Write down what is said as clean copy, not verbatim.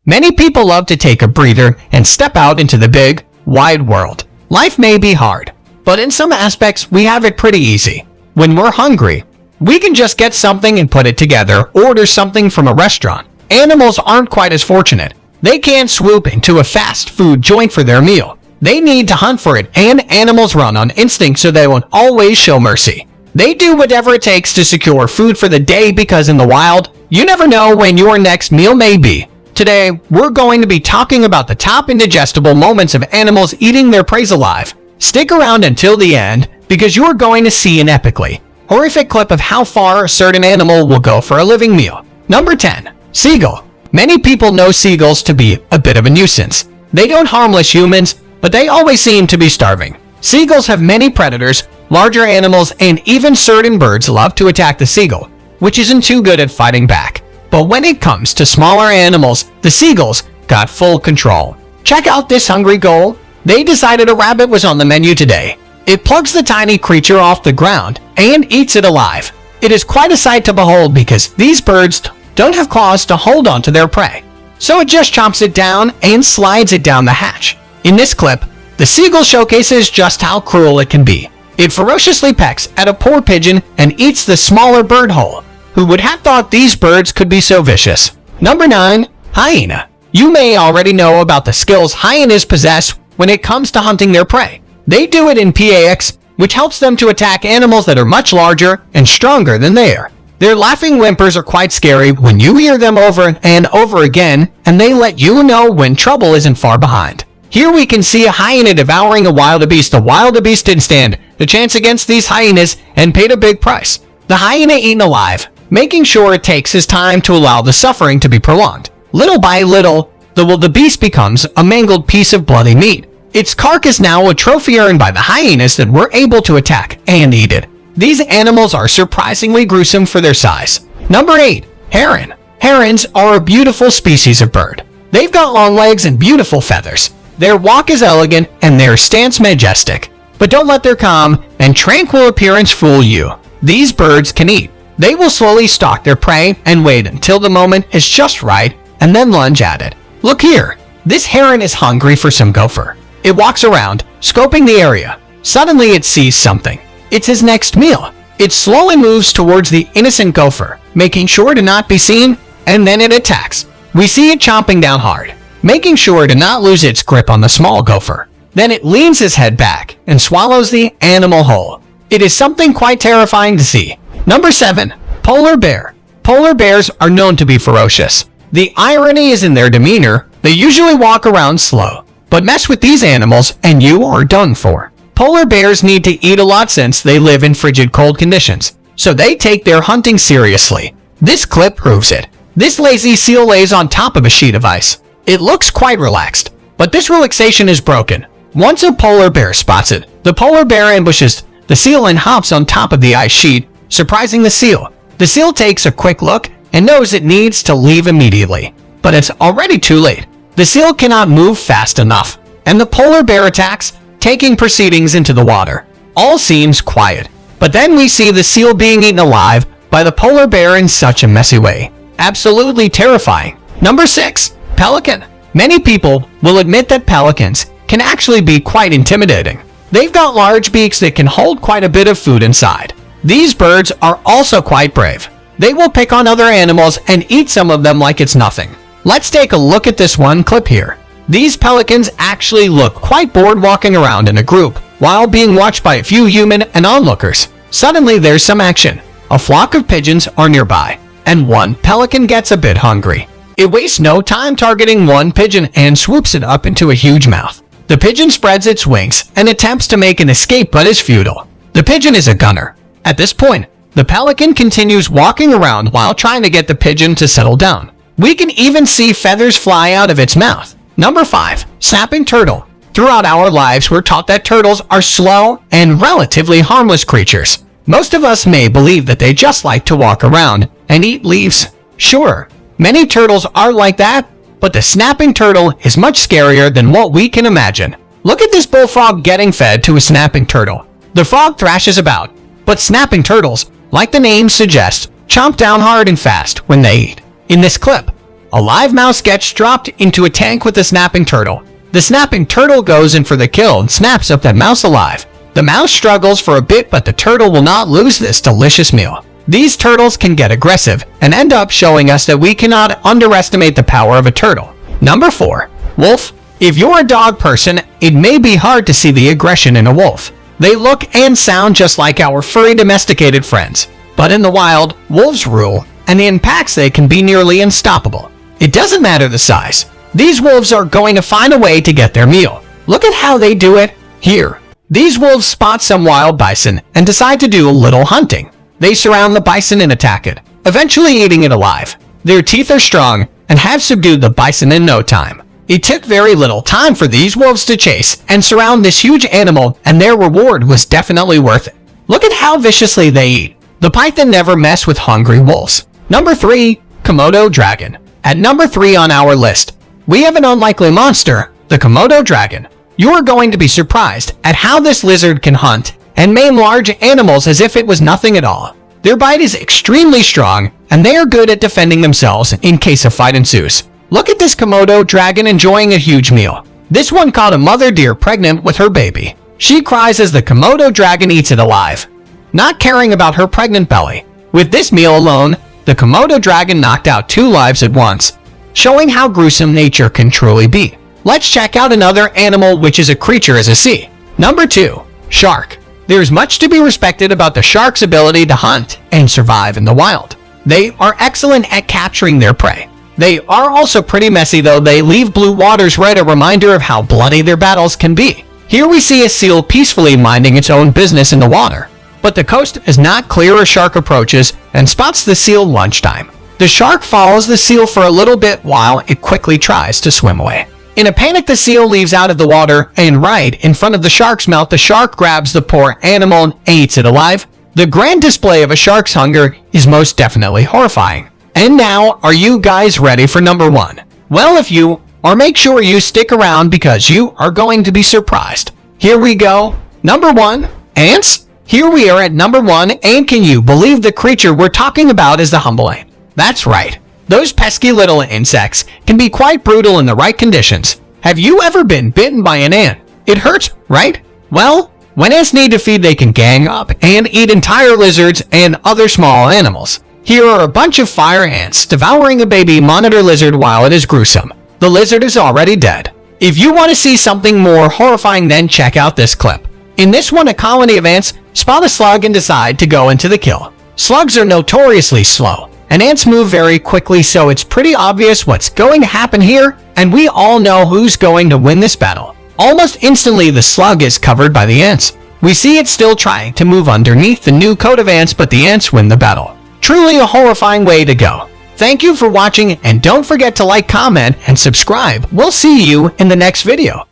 Many people love to take a breather and step out into the big, wide world. Life may be hard, but in some aspects we have it pretty easy. When we're hungry, we can just get something and put it together, order something from a restaurant. Animals aren't quite as fortunate. They can't swoop into a fast food joint for their meal. They need to hunt for it, and animals run on instinct, so they won't always show mercy. They do whatever it takes to secure food for the day, because in the wild, you never know when your next meal may be. Today, we're going to be talking about the top indigestible moments of animals eating their prey alive. Stick around until the end, because you're going to see an epically horrific clip of how far a certain animal will go for a living meal. Number 10. Seagull. Many people know seagulls to be a bit of a nuisance. They don't harmless humans, but they always seem to be starving. Seagulls have many predators, larger animals, and even certain birds love to attack the seagull, which isn't too good at fighting back. But when it comes to smaller animals, the seagulls got full control. Check out this hungry gull. They decided a rabbit was on the menu today. It plucks the tiny creature off the ground and eats it alive. It is quite a sight to behold, because these birds don't have claws to hold on to their prey. So it just chomps it down and slides it down the hatch. In this clip, the seagull showcases just how cruel it can be. It ferociously pecks at a poor pigeon and eats the smaller bird whole. Who would have thought these birds could be so vicious? Number 9. Hyena. You may already know about the skills hyenas possess when it comes to hunting their prey. They do it in PAX, which helps them to attack animals that are much larger and stronger than they are. Their laughing whimpers are quite scary when you hear them over and over again, and they let you know when trouble isn't far behind. Here we can see a hyena devouring a wildebeest. The wildebeest didn't stand the chance against these hyenas and paid a big price. The hyena eaten alive, making sure it takes his time to allow the suffering to be prolonged. Little by little, the wildebeest becomes a mangled piece of bloody meat. Its carcass now a trophy earned by the hyenas that were able to attack and eat it. These animals are surprisingly gruesome for their size. Number 8. Heron. Herons are a beautiful species of bird. They've got long legs and beautiful feathers. Their walk is elegant and their stance majestic. But don't let their calm and tranquil appearance fool you. These birds can eat. They will slowly stalk their prey and wait until the moment is just right and then lunge at it. Look here. This heron is hungry for some gopher. It walks around, scoping the area. Suddenly it sees something. It's his next meal. It slowly moves towards the innocent gopher, making sure to not be seen, and then it attacks. We see it chomping down hard, making sure to not lose its grip on the small gopher. Then it leans his head back and swallows the animal whole. It is something quite terrifying to see. Number 7. Polar bear. Polar bears are known to be ferocious. The irony is in their demeanor. They usually walk around slow, but mess with these animals and you are done for. Polar bears need to eat a lot since they live in frigid cold conditions, so they take their hunting seriously. This clip proves it. This lazy seal lays on top of a sheet of ice. It looks quite relaxed, but this relaxation is broken. Once a polar bear spots it, the polar bear ambushes the seal and hops on top of the ice sheet, surprising the seal. The seal takes a quick look and knows it needs to leave immediately, but it's already too late. The seal cannot move fast enough, and the polar bear attacks, taking proceedings into the water. All seems quiet, but then we see the seal being eaten alive by the polar bear in such a messy way. Absolutely terrifying. Number 6. Pelican. Many people will admit that pelicans can actually be quite intimidating. They've got large beaks that can hold quite a bit of food inside. These birds are also quite brave. They will pick on other animals and eat some of them like it's nothing. Let's take a look at this one clip here. These pelicans actually look quite bored walking around in a group while being watched by a few human and onlookers. Suddenly there's some action. A flock of pigeons are nearby, and one pelican gets a bit hungry. It wastes no time targeting one pigeon and swoops it up into a huge mouth. The pigeon spreads its wings and attempts to make an escape, but is futile. The pigeon is a gunner. At this point, the pelican continues walking around while trying to get the pigeon to settle down. We can even see feathers fly out of its mouth. Number 5. Snapping turtle. Throughout our lives, we're taught that turtles are slow and relatively harmless creatures. Most of us may believe that they just like to walk around and eat leaves. Sure, many turtles are like that, but the snapping turtle is much scarier than what we can imagine. Look at this bullfrog getting fed to a snapping turtle. The frog thrashes about, but snapping turtles, like the name suggests, chomp down hard and fast when they eat. In this clip, A live mouse gets dropped into a tank with a snapping turtle. The snapping turtle goes in for the kill and snaps up that mouse alive. The mouse struggles for a bit, but the turtle will not lose this delicious meal. These turtles can get aggressive and end up showing us that we cannot underestimate the power of a turtle. Number 4. Wolf. If you're a dog person, it may be hard to see the aggression in a wolf. They look and sound just like our furry domesticated friends. But in the wild, wolves rule, and in packs they can be nearly unstoppable. It doesn't matter the size. These wolves are going to find a way to get their meal. Look at how they do it here. These wolves spot some wild bison and decide to do a little hunting. They surround the bison and attack it, eventually eating it alive. Their teeth are strong and have subdued the bison in no time. It took very little time for these wolves to chase and surround this huge animal, and their reward was definitely worth it. Look at how viciously they eat. The python never mess with hungry wolves. Number 3. Komodo dragon. At number 3 on our list, we have an unlikely monster, the Komodo dragon. You are going to be surprised at how this lizard can hunt and maim large animals as if it was nothing at all. Their bite is extremely strong, and they are good at defending themselves in case a fight ensues. Look at this Komodo dragon enjoying a huge meal. This one caught a mother deer pregnant with her baby. She cries as the Komodo dragon eats it alive, not caring about her pregnant belly. With this meal alone, the Komodo dragon knocked out 2 lives at once, showing how gruesome nature can truly be. Let's check out another animal which is a creature as a sea. Number 2. Shark. There is much to be respected about the shark's ability to hunt and survive in the wild. They are excellent at capturing their prey. They are also pretty messy, though. They leave blue waters red, a reminder of how bloody their battles can be. Here we see a seal peacefully minding its own business in the water. But the coast is not clear. A shark approaches and spots the seal lunchtime. The shark follows the seal for a little bit while it quickly tries to swim away. In a panic, the seal leaves out of the water, and right in front of the shark's mouth, the shark grabs the poor animal and eats it alive. The grand display of a shark's hunger is most definitely horrifying. And now, are you guys ready for number 1? Well, if you are, make sure you stick around because you are going to be surprised. Here we go. Number 1, ants. Here we are at number 1, and can you believe the creature we're talking about is the humble ant? That's right. Those pesky little insects can be quite brutal in the right conditions. Have you ever been bitten by an ant? It hurts, right? Well, when ants need to feed, they can gang up and eat entire lizards and other small animals. Here are a bunch of fire ants devouring a baby monitor lizard while it is gruesome. The lizard is already dead. If you want to see something more horrifying, then check out this clip. In this one, a colony of ants spot a slug and decide to go into the kill. Slugs are notoriously slow, and ants move very quickly, so it's pretty obvious what's going to happen here, and we all know who's going to win this battle. Almost instantly, the slug is covered by the ants. We see it still trying to move underneath the new coat of ants, but the ants win the battle. Truly a horrifying way to go. Thank you for watching, and don't forget to like, comment, and subscribe. We'll see you in the next video.